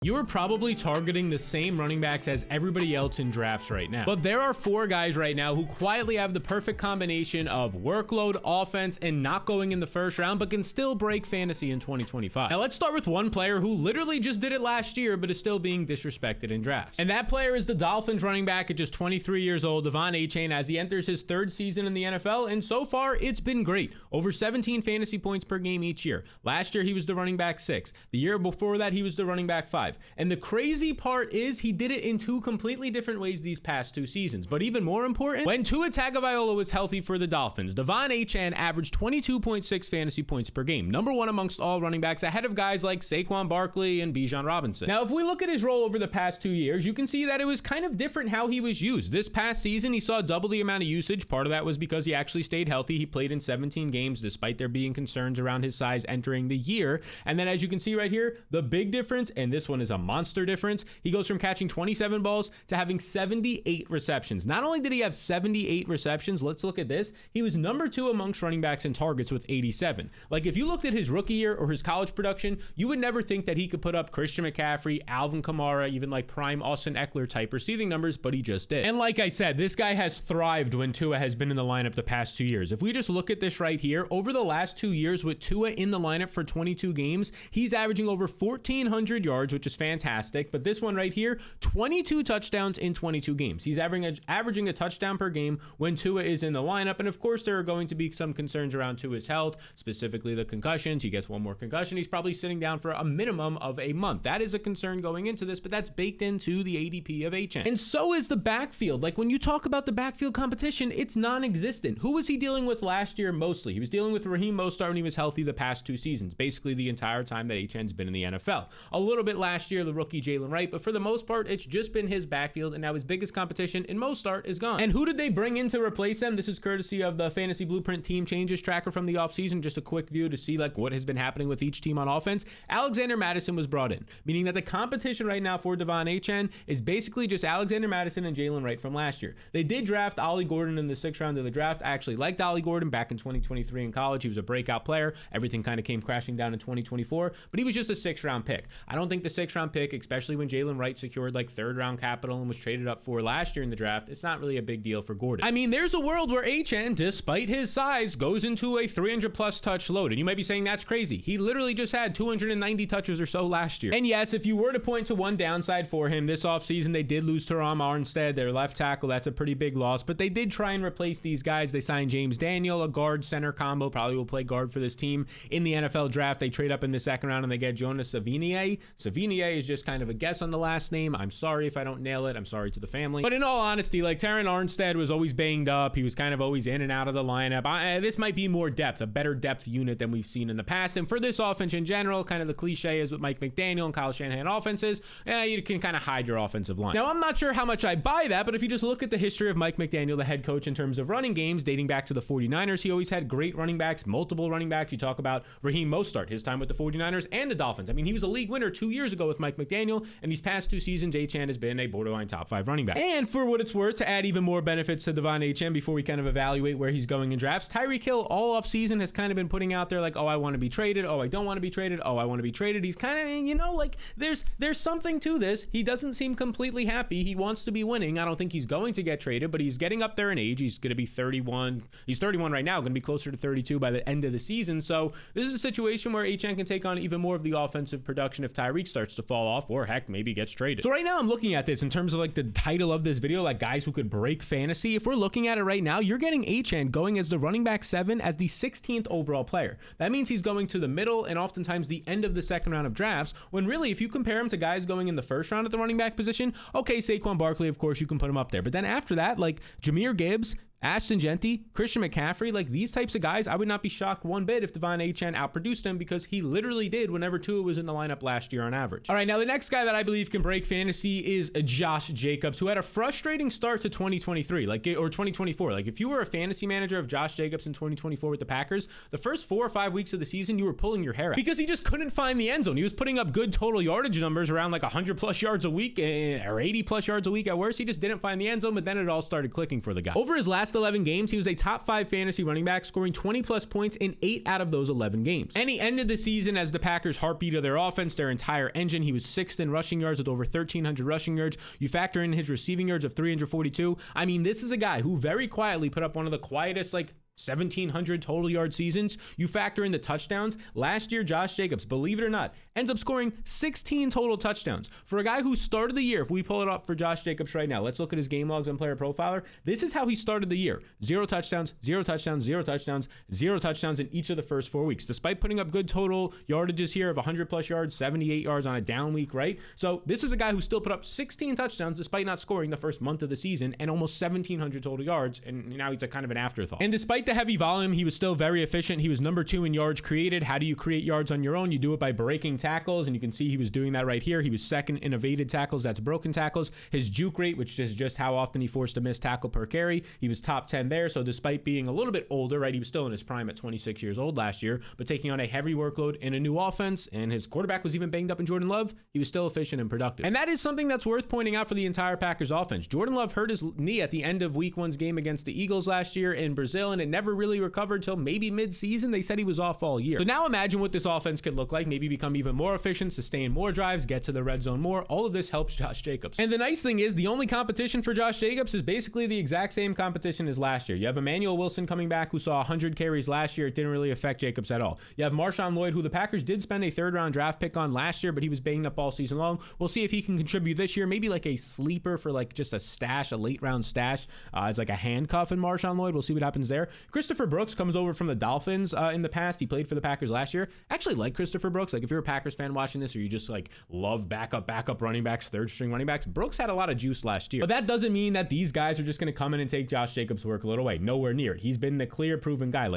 You are probably targeting the same running backs as everybody else in drafts right now. But there are 4 guys right now who quietly have the perfect combination of workload, offense, and not going in the first round, but can still break fantasy in 2025. Now let's start with one player who literally just did it last year, but is still being disrespected in drafts. And that player is the Dolphins running back at just 23 years old, De'Von Achane, as he enters his 3rd season in the NFL. And so far, it's been great. Over 17 fantasy points per game each year. Last year, he was the running back 6. The year before that, he was the running back 5. And the crazy part is he did it in 2 completely different ways these past 2 seasons. But even more important, when Tua Tagovailoa was healthy for the Dolphins, De'Von Achane averaged 22.6 fantasy points per game, number 1 amongst all running backs, ahead of guys like Saquon Barkley and Bijan Robinson. Now, if we look at his role over the past 2 years, you can see that it was kind of different how he was used. This past season, he saw double the amount of usage. Part of that was because he actually stayed healthy. He played in 17 games, despite there being concerns around his size entering the year. And then as you can see right here, the big difference, and this one is a monster difference, he goes from catching 27 balls to having 78 receptions. Not only did he have 78 receptions, let's look at this. He was number 2 amongst running backs in targets with 87. Like, if you looked at his rookie year or his college production, you would never think that he could put up Christian McCaffrey, Alvin Kamara, even like prime Austin Eckler type receiving numbers, but he just did. And like I said, this guy has thrived when Tua has been in the lineup the past 2 years. If we just look at this right here, over the last 2 years with Tua in the lineup for 22 games, he's averaging over 1,400 yards, which is fantastic. But this one right here, 22 touchdowns in 22 games. He's averaging a touchdown per game when Tua is in the lineup. And of course, there are going to be some concerns around Tua's health, specifically the concussions. He gets one more concussion, he's probably sitting down for a minimum of a month. That is a concern going into this, but that's baked into the ADP of Achane. And so is the backfield. Like, when you talk about the backfield competition, it's non-existent. Who was he dealing with last year mostly? He was dealing with Raheem Mostert when he was healthy the past 2 seasons, basically the entire time that Achane's been in the NFL. A little bit last year, the rookie Jalen Wright, but for the most part, it's just been his backfield, and now his biggest competition in Mostert is gone. And who did they bring in to replace them? This is courtesy of the Fantasy Blueprint team changes tracker from the offseason. Just a quick view to see like what has been happening with each team on offense. Alexander Mattison was brought in, meaning that the competition right now for De'Von Achane is basically just Alexander Mattison and Jalen Wright from last year. They did draft Ollie Gordon in the 6th round of the draft. I actually liked Ollie Gordon back in 2023 in college. He was a breakout player. Everything kind of came crashing down in 2024, but he was just a 6th round pick. I don't think the 6th round pick, especially when Jalen Wright secured like 3rd round capital and was traded up for last year in the draft, it's not really a big deal for Gordon. I mean, there's a world where Achane, despite his size, goes into a 300 plus touch load. And you might be saying that's crazy. He literally just had 290 touches or so last year. And yes, if you were to point to one downside for him this offseason, they did lose Teron Armstead, their left tackle. That's a pretty big loss, but they did try and replace these guys. They signed James Daniel, a guard center combo, probably will play guard for this team in the NFL draft. They trade up in the 2nd round and they get Jonas Savinier. Savinier is just kind of a guess on the last name. I'm sorry if I don't nail it. I'm sorry to the family. But in all honesty, like, Teron Armstead was always banged up. He was kind of always in and out of the lineup. This might be more depth, a better depth unit than we've seen in the past. And for this offense in general, kind of the cliche is with Mike McDaniel and Kyle Shanahan offenses, you can kind of hide your offensive line. Now, I'm not sure how much I buy that, but if you just look at the history of Mike McDaniel, the head coach, in terms of running games, dating back to the 49ers, he always had great running backs, multiple running backs. You talk about Raheem Mostert, his time with the 49ers and the Dolphins. I mean, he was a league winner 2 years ago with Mike McDaniel, and these past 2 seasons, Achane has been a borderline top 5 running back. And for what it's worth, to add even more benefits to De'Von Achane before we kind of evaluate where he's going in drafts, Tyreek Hill all off season has kind of been putting out there like, oh, I want to be traded. Oh, I don't want to be traded. Oh, I want to be traded. He's kind of, like, there's something to this. He doesn't seem completely happy. He wants to be winning. I don't think he's going to get traded, but he's getting up there in age. He's going to be 31. He's 31 right now, going to be closer to 32 by the end of the season. So this is a situation where Achane can take on even more of the offensive production if Tyreek starts to fall off, or heck, maybe gets traded. So right now I'm looking at this in terms of like the title of this video, like guys who could break fantasy. If we're looking at it right now, you're getting Achane going as the running back 7 as the 16th overall player. That means he's going to the middle and oftentimes the end of the 2nd round of drafts, when really, if you compare him to guys going in the 1st round at the running back position, okay, Saquon Barkley, of course, you can put him up there. But then after that, like Jahmyr Gibbs, Ashton Jeanty, Christian McCaffrey, like these types of guys, I would not be shocked one bit if De'Von Achane outproduced him, because he literally did whenever Tua was in the lineup last year on average. All right, now the next guy that I believe can break fantasy is Josh Jacobs, who had a frustrating start to 2023, or 2024. Like, if you were a fantasy manager of Josh Jacobs in 2024 with the Packers, the first 4 or 5 weeks of the season, you were pulling your hair out because he just couldn't find the end zone. He was putting up good total yardage numbers around like 100 plus yards a week or 80 plus yards a week at worst. He just didn't find the end zone, but then it all started clicking for the guy. Over his last last 11 games, he was a top 5 fantasy running back, scoring 20 plus points in 8 out of those 11 games. And he ended the season as the Packers' heartbeat of their offense, their entire engine. He was 6th in rushing yards with over 1,300 rushing yards. You factor in his receiving yards of 342. I mean, this is a guy who very quietly put up one of the quietest, 1,700 total yard seasons. You factor in the touchdowns. Last year, Josh Jacobs, believe it or not, ends up scoring 16 total touchdowns. For a guy who started the year, if we pull it up for Josh Jacobs right now, let's look at his game logs on Player Profiler. This is how he started the year. 0 touchdowns, 0 touchdowns, 0 touchdowns, 0 touchdowns in each of the first 4 weeks, despite putting up good total yardages here of 100 plus yards, 78 yards on a down week, right? So this is a guy who still put up 16 touchdowns despite not scoring the first month of the season and almost 1,700 total yards, and now he's a kind of an afterthought. And despite the heavy volume, he was still very efficient. He was number 2 in yards created. How do you create yards on your own? You do it by breaking tackles, and you can see he was doing that right here. He was 2nd in evaded tackles, that's broken tackles. His juke rate, which is just how often he forced a missed tackle per carry, he was top 10 there. So despite being a little bit older, right, he was still in his prime at 26 years old last year, but taking on a heavy workload in a new offense, and his quarterback was even banged up in Jordan Love, he was still efficient and productive. And that is something that's worth pointing out for the entire Packers offense. Jordan Love hurt his knee at the end of week 1's game against the Eagles last year in Brazil, and it never really recovered till maybe mid-season. They said he was off all year. So now imagine what this offense could look like, maybe become even more efficient, sustain more drives, get to the red zone more. All of this helps Josh Jacobs. And the nice thing is the only competition for Josh Jacobs is basically the exact same competition as last year. You have Emmanuel Wilson coming back who saw 100 carries last year. It didn't really affect Jacobs at all. You have Marshawn Lloyd, who the Packers did spend a 3rd round draft pick on last year, but he was banged up all season long. We'll see if he can contribute this year, maybe like a sleeper for just a stash, a late round stash as like a handcuff in Marshawn Lloyd. We'll see what happens there. Christopher Brooks comes over from the Dolphins in the past. He played for the Packers last year. Actually like Christopher Brooks. If you're a Packers fan watching this, or you just love backup running backs, 3rd string running backs, Brooks had a lot of juice last year. But that doesn't mean that these guys are just going to come in and take Josh Jacobs' workload away. Nowhere near it. He's been the clear proven guy.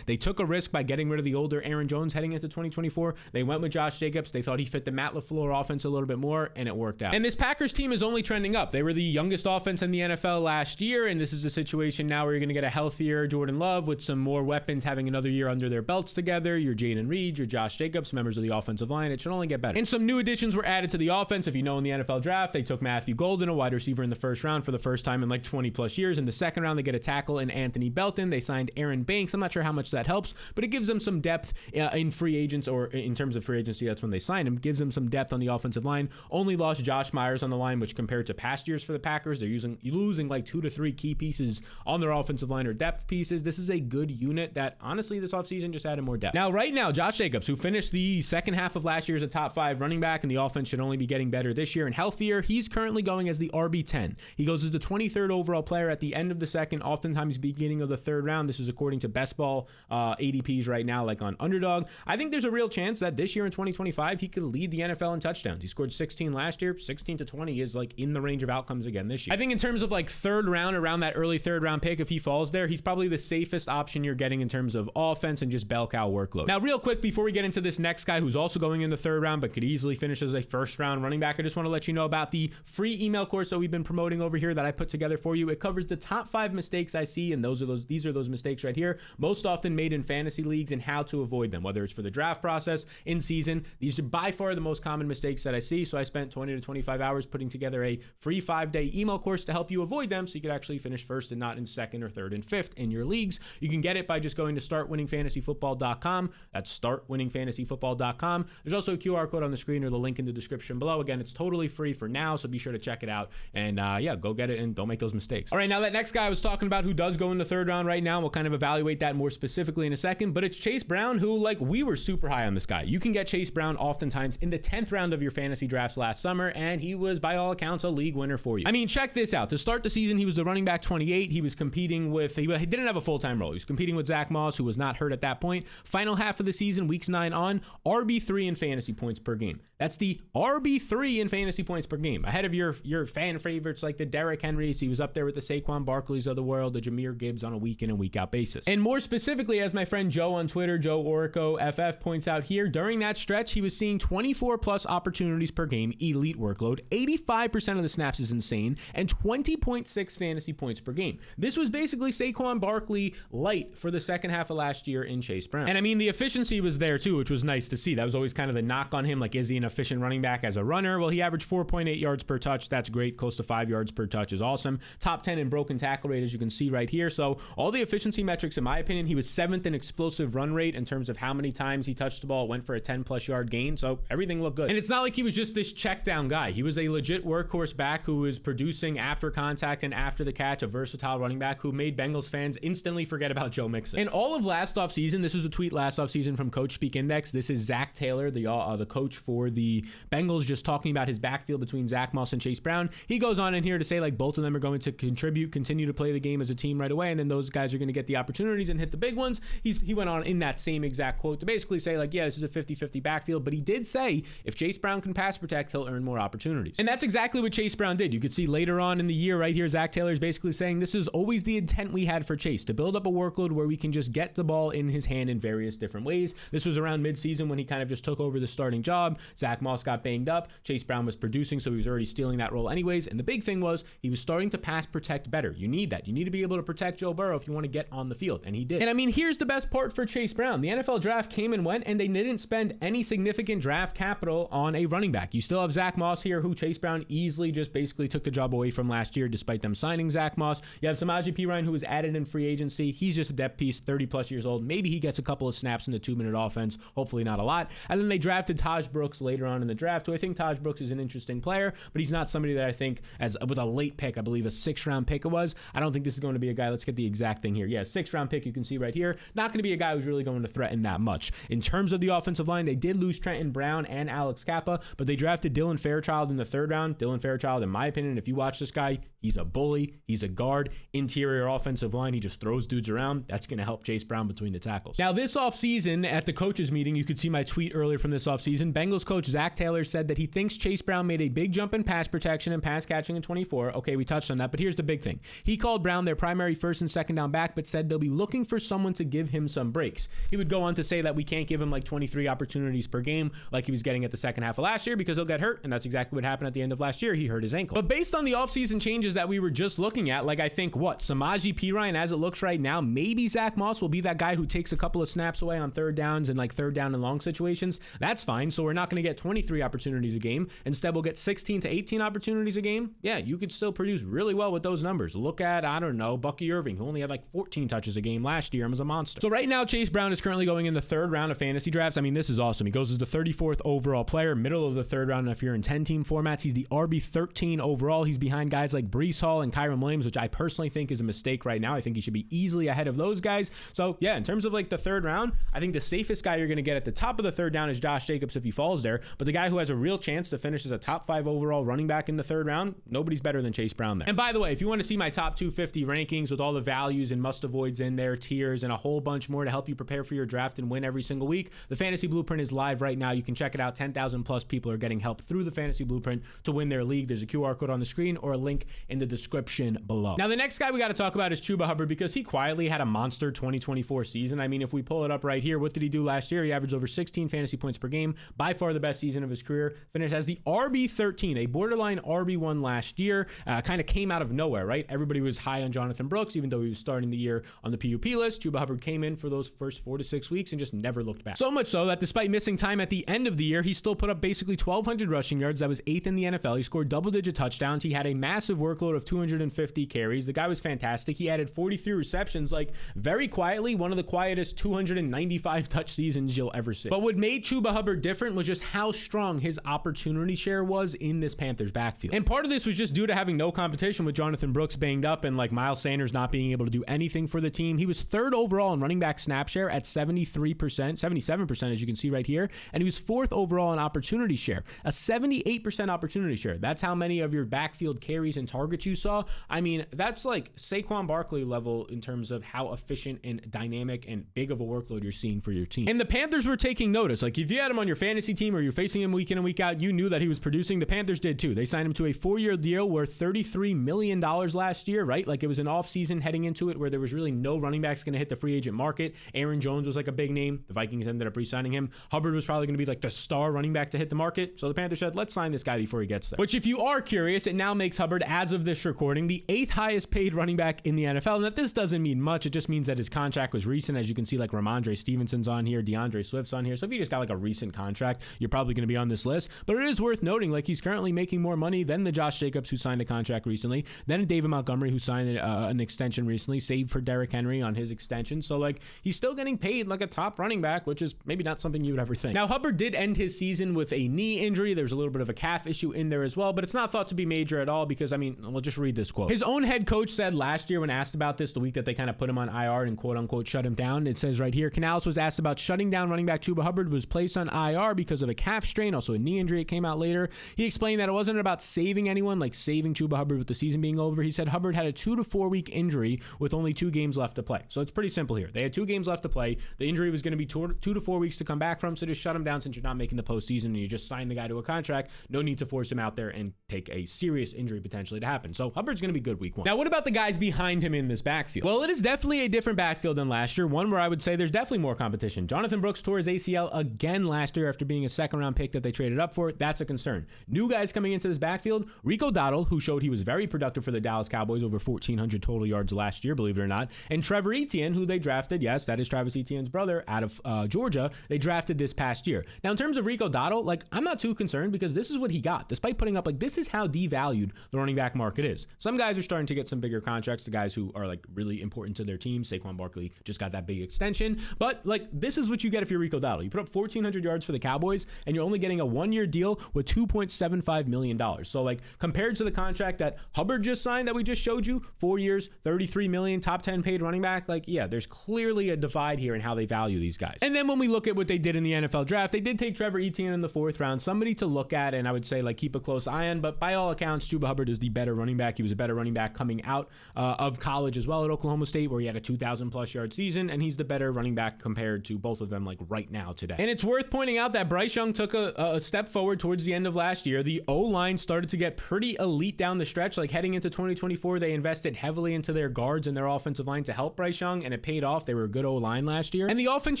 They took a risk by getting rid of the older Aaron Jones heading into 2024. They went with Josh Jacobs. They thought he fit the Matt LaFleur offense a little bit more, and it worked out. And this Packers team is only trending up. They were the youngest offense in the NFL last year, and this is a situation now where you're going to get a healthier Jordan Love with some more weapons having another year under their belts together. Your Jayden Reed, your Josh Jacobs, members of the offensive line. It should only get better. And some new additions were added to the offense. If you know, in the NFL draft, they took Matthew Golden, a wide receiver, in the 1st round for the first time in 20 plus years. In the 2nd round, they get a tackle in Anthony Belton. They signed Aaron Banks. I'm not sure how much that helps, but it gives them some depth in free agents, or in terms of free agency, that's when they signed him. Gives them some depth on the offensive line. Only lost Josh Myers on the line, which compared to past years for the Packers, they're losing 2 to 3 key pieces on their offensive line, or depth pieces. This is a good unit that honestly this offseason just added more depth. Now, right now, Josh Jacobs, who finished the second half of last year as a top 5 running back, and the offense should only be getting better this year and healthier, he's currently going as the RB10. He goes as the 23rd overall player at the end of the 2nd, oftentimes beginning of the 3rd round. This is according to Best Ball ADPs right now, on Underdog. I think there's a real chance that this year in 2025, he could lead the NFL in touchdowns. He scored 16 last year. 16 to 20 is in the range of outcomes again this year. I think in terms of 3rd round, around that early 3rd round pick, if he falls there, he's probably the safest option you're getting in terms of offense and just bell cow workload. Now, real quick, before we get into this next guy who's also going in the 3rd round, but could easily finish as a 1st round running back, I just want to let you know about the free email course that we've been promoting over here that I put together for you. It covers the top 5 mistakes I see, and these are those mistakes right here, most often made in fantasy leagues, and how to avoid them, whether it's for the draft process, in season. These are by far the most common mistakes that I see, so I spent 20 to 25 hours putting together a free 5-day email course to help you avoid them, so you could actually finish 1st and not in 2nd or 3rd and 5th in your leagues. You can get it by just going to startwinningfantasyfootball.com. That's startwinningfantasyfootball.com. There's also a QR code on the screen or the link in the description below. Again, it's totally free for now, so be sure to check it out, and go get it and don't make those mistakes. All right, now that next guy I was talking about who does go in the 3rd round right now, we'll kind of evaluate that more specifically in a second, but it's Chase Brown, who we were super high on this guy. You can get Chase Brown oftentimes in the 10th round of your fantasy drafts last summer, and he was by all accounts a league winner for you. I mean, check this out. To start the season, he was the running back 28. He was competing with, he didn't have a full-time role. He was competing with Zach Moss, who was not hurt at that point. Final half of the season, weeks 9 on, RB3 in fantasy points per game. That's the RB3 in fantasy points per game, ahead of your fan favorites like the Derrick Henrys. He was up there with the Saquon Barkleys of the world, the Jahmyr Gibbs on a week in and week out basis. And more specifically, as my friend Joe on Twitter, Joe Orico FF, points out here, during that stretch, he was seeing 24 plus opportunities per game, elite workload, 85% of the snaps is insane, and 20.6 fantasy points per game. This was basically Saquon Barkley pretty light for the second half of last year in Chase Brown. And I mean, the efficiency was there too, which was nice to see. That was always kind of the knock on him. Like, is he an efficient running back as a runner? Well, he averaged 4.8 yards per touch. That's great. Close to 5 yards per touch is awesome. Top 10 in broken tackle rate, as you can see right here. So all the efficiency metrics, in my opinion, he was 7th in explosive run rate in terms of how many times he touched the ball, went for a 10+ yard gain. So everything looked good. And it's not like he was just this check down guy. He was a legit workhorse back who was producing after contact and after the catch, a versatile running back who made Bengals fans instantly forget about Joe Mixon. And all of last offseason, this was a tweet last offseason from Coach Speak Index. This is Zach Taylor, the coach for the Bengals, just talking about his backfield between Zach Moss and Chase Brown. He goes on in here to say, like, both of them are going to contribute, continue to play the game as a team right away, and then those guys are going to get the opportunities and hit the big ones. He went on in that same exact quote to basically say, like, yeah, this is a 50-50 backfield, but he did say if Chase Brown can pass protect, he'll earn more opportunities. And that's exactly what Chase Brown did. You could see later on in the year right here, Zach Taylor is basically saying this is always the intent we had for Chase, to build up a workload where we can just get the ball in his hand in various different ways. This was around midseason when he kind of just took over the starting job. Zach Moss got banged up. Chase Brown was producing, so he was already stealing that role anyways. And the big thing was he was starting to pass protect better. You need that. You need to be able to protect Joe Burrow if you want to get on the field, and he did. And I mean, here's the best part for Chase Brown. The NFL draft came and went, and they didn't spend any significant draft capital on a running back. You still have Zach Moss here, who Chase Brown easily just basically took the job away from last year, despite them signing Zach Moss. You have Samaje Perine, who was added in free agency. He's just a depth piece, 30+ years old. Maybe he gets a couple of snaps in the 2-minute offense. Hopefully not a lot. And then they drafted Taj Brooks later on in the draft, who I think Taj Brooks is an interesting player, but he's not somebody that I think, as with a late pick, I believe a 6th-round pick it was. I don't think this is going to be a guy. Let's get the exact thing here. Yeah, 6th-round pick, you can see right here. Not going to be a guy who's really going to threaten that much. In terms of the offensive line, they did lose Trenton Brown and Alex Kappa, but they drafted Dylan Fairchild in the 3rd round. Dylan Fairchild, in my opinion, if you watch this guy, he's a bully. He's a guard. Interior offensive line. He just throws dudes around. That's going to help Chase Brown between the tackles. Now, this offseason at the coaches meeting, you could see my tweet earlier from this offseason. Bengals coach Zach Taylor said that he thinks Chase Brown made a big jump in pass protection and pass catching in 24. Okay, we touched on that, but here's the big thing. He called Brown their primary 1st and 2nd down back, but said they'll be looking for someone to give him some breaks. He would go on to say that we can't give him like 23 opportunities per game like he was getting at the second half of last year because he'll get hurt, and that's exactly what happened at the end of last year. He hurt his ankle. But based on the offseason changes that we were just looking at, like I think Samaje Perine, as it looks right now, maybe Zach Moss will be that guy who takes a couple of snaps away on 3rd downs and like 3rd down and long situations. That's fine. So we're not going to get 23 opportunities a game. Instead, we'll get 16 to 18 opportunities a game. Yeah, you could still produce really well with those numbers. Look at, I don't know, Bucky Irving, who only had like 14 touches a game last year and was a monster. So right now, Chase Brown is currently going in the 3rd round of fantasy drafts. I mean, this is awesome. He goes as the 34th overall player, middle of the 3rd round. And if you're in 10-team formats, he's the RB13 overall. He's behind guys like Breece Hall and Kyren Williams, which I personally think is a mistake right now. I think he should be easily ahead of those guys. So yeah, in terms of like the 3rd round, I think the safest guy you're going to get at the top of the 3rd down is Josh Jacobs if he falls there. But the guy who has a real chance to finish as a top 5 overall running back in the 3rd round, nobody's better than Chase Brown there. And by the way, if you want to see my top 250 rankings with all the values and must avoids in there, tiers, and a whole bunch more to help you prepare for your draft and win every single week, the Fantasy Blueprint is live right now. You can check it out. 10,000 plus people are getting help through the Fantasy Blueprint to win their league. There's a QR code on the screen or a link in the description below. Now, the next guy we got to talk about is Chuba Hubbard, because he quietly had a monster 2024 season. I mean, if we pull it up right here, what did he do last year? He averaged over 16 fantasy points per game, by far the best season of his career. Finished as the RB13, a borderline RB1 last year. Kind of came out of nowhere, right? Everybody was high on Jonathan Brooks, even though he was starting the year on the PUP list. Chuba Hubbard came in for those first 4 to 6 weeks and just never looked back. So much so that despite missing time at the end of the year, he still put up basically 1,200 rushing yards. That was 8th in the NFL. He scored double-digit touchdowns. He had a massive workload of 250 carries. The guy was fantastic. He added 43 receptions, like very quietly, one of the quietest 295 touch seasons you'll ever see. But what made Chuba Hubbard different was just how strong his opportunity share was in this Panthers backfield. And part of this was just due to having no competition with Jonathan Brooks banged up and like Miles Sanders not being able to do anything for the team. He was 3rd overall in running back snap share at 73%, 77% as you can see right here. And he was 4th overall in opportunity share, a 78% opportunity share. That's how many of your backfield carries and targets you saw. I mean, that's like Saquon Barkley level in terms of how efficient and dynamic and big of a workload you're seeing for your team. And the Panthers were taking notice. Like if you had him on your fantasy team or you're facing him week in and week out, you knew that he was producing. The Panthers did too. They signed him to a 4-year deal worth $33 million last year, right? Like it was an offseason heading into it where there was really no running backs going to hit the free agent market. Aaron Jones was like a big name. The Vikings ended up re-signing him. Hubbard was probably going to be like the star running back to hit the market. So the Panthers said, let's sign this guy before he gets there. Which if you are curious, it now makes Hubbard, as of this recording, the 8th highest paid running back in the NFL. And that this does doesn't mean much. It just means that his contract was recent. As you can see, like Ramondre Stevenson's on here, DeAndre Swift's on here. So if you just got like a recent contract, you're probably going to be on this list. But it is worth noting, like, he's currently making more money than the Josh Jacobs who signed a contract recently, then David Montgomery who signed an extension recently, saved for Derrick Henry on his extension. So like, he's still getting paid like a top running back, which is maybe not something you would ever think. Now, Hubbard did end his season with a knee injury. There's a little bit of a calf issue in there as well, but it's not thought to be major at all because, I mean, we'll just read this quote. His own head coach said last year when asked about this, the week that they kind of put him on IR and quote unquote shut him down, it says right here, Canales was asked about shutting down running back Chuba Hubbard, was placed on IR because of a calf strain, also a knee injury. It came out later. He explained that it wasn't about saving anyone, like saving Chuba Hubbard with the season being over. He said Hubbard had a 2 to 4 week injury with only 2 games left to play. So it's pretty simple here. They had 2 games left to play. The injury was going to be 2 to 4 weeks to come back from, so just shut him down since you're not making the postseason and you just signed the guy to a contract. No need to force him out there and take a serious injury potentially to happen. So Hubbard's going to be good week 1. Now, what about the guys behind him in this backfield? Well, it is definitely a different backfield than last year. One where I would say there's definitely more competition. Jonathan Brooks tore his ACL again last year after being a second-round pick that they traded up for. That's a concern. New guys coming into this backfield, Rico Dowdle, who showed he was very productive for the Dallas Cowboys, over 1,400 total yards last year, believe it or not, and Trevor Etienne, who they drafted, yes, that is Travis Etienne's brother, out of Georgia. They drafted this past year. Now, in terms of Rico Dowdle, like, I'm not too concerned because this is what he got. Despite putting up, like, this is how devalued the running back market is. Some guys are starting to get some bigger contracts, the guys who are, like, really important to their team. Saquon Barkley just got that big extension. But, like, this is what you get if you're Rico Dowdle. You put up 1,400 yards for the Cowboys, and you're only getting a 1-year deal with $2.75 million. So, like, compared to the contract that Hubbard just signed that we just showed you, 4 years, $33 million, top 10 paid running back, like, yeah, there's clearly a divide here in how they value these guys. And then when we look at what they did in the NFL draft, they did take Trevor Etienne in the 4th round, somebody to look at, and I would say, like, keep a close eye on, but by all accounts, Chuba Hubbard is the better running back. He was a better running back coming out of college as well at Oklahoma State, where he had a 2,000 plus yard season, and he's the better running back compared to both of them, like, right now today. And it's worth pointing out that Bryce Young took a step forward towards the end of last year. The O-line started to get pretty elite down the stretch. Like, heading into 2024, they invested heavily into their guards and their offensive line to help Bryce Young, and it paid off. They were a good O-line last year, and the offense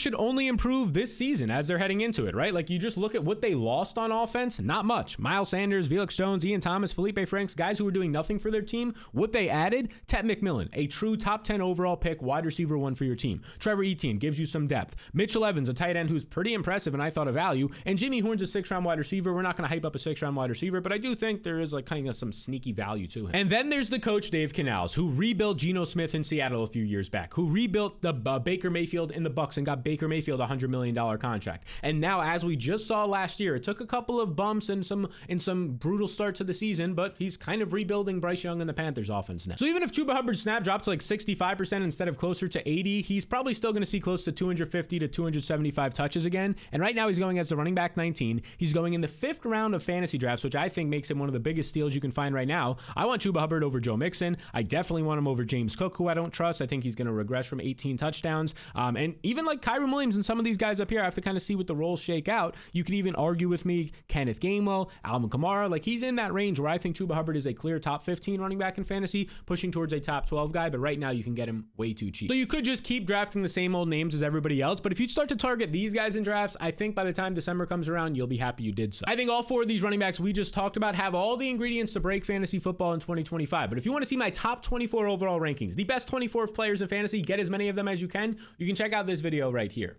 should only improve this season as they're heading into it, right? Like, you just look at what they lost on offense, not much. Miles Sanders, Felix Jones, Ian Thomas, Felipe Franks, guys who were doing nothing for their team. What they added, Ted McMillan, a true top 10 overall pick, wide receiver 1 for your team. Trevor Etienne gives you some depth. Mitchell Evans, a tight end who's pretty impressive and I thought a value. And Jimmy Horn's a 6th round wide receiver. We're not going to hype up a 6th round wide receiver, but I do think there is, like, kind of some sneaky value to him. And then there's the coach, Dave Canales, who rebuilt Geno Smith in Seattle a few years back, who rebuilt the Baker Mayfield in the Bucs and got Baker Mayfield a $100 million contract. And now, as we just saw last year, it took a couple of bumps and some brutal start to the season, but he's kind of rebuilding Bryce Young and the Panthers offense now. So even if Chuba Hubbard's snap dropped to like 65% instead of closer to 80, he's probably still going to see close to 250 to 275 touches again. And right now he's going as the running back 19. He's going in the 5th round of fantasy drafts, which I think makes him one of the biggest steals you can find right now. I want Chuba Hubbard over Joe Mixon. I definitely want him over James Cook, who I don't trust. I think he's going to regress from 18 touchdowns. And even like Kyren Williams and some of these guys up here, I have to kind of see what the roles shake out. You could even argue with me Kenneth Gainwell, Alvin Kamara. Like, he's in that range where I think Chuba Hubbard is a clear top 15 running back in fantasy, pushing towards a top 12 guy, but right now you can get him way too cheap. So you could just keep drafting the same old names as everybody else, but if you start to target these guys in drafts, I think by the time December comes around, you'll be happy you did so. I think all 4 of these running backs we just talked about have all the ingredients to break fantasy football in 2025, but if you want to see my top 24 overall rankings, the best 24 players in fantasy, get as many of them as you can check out this video right here.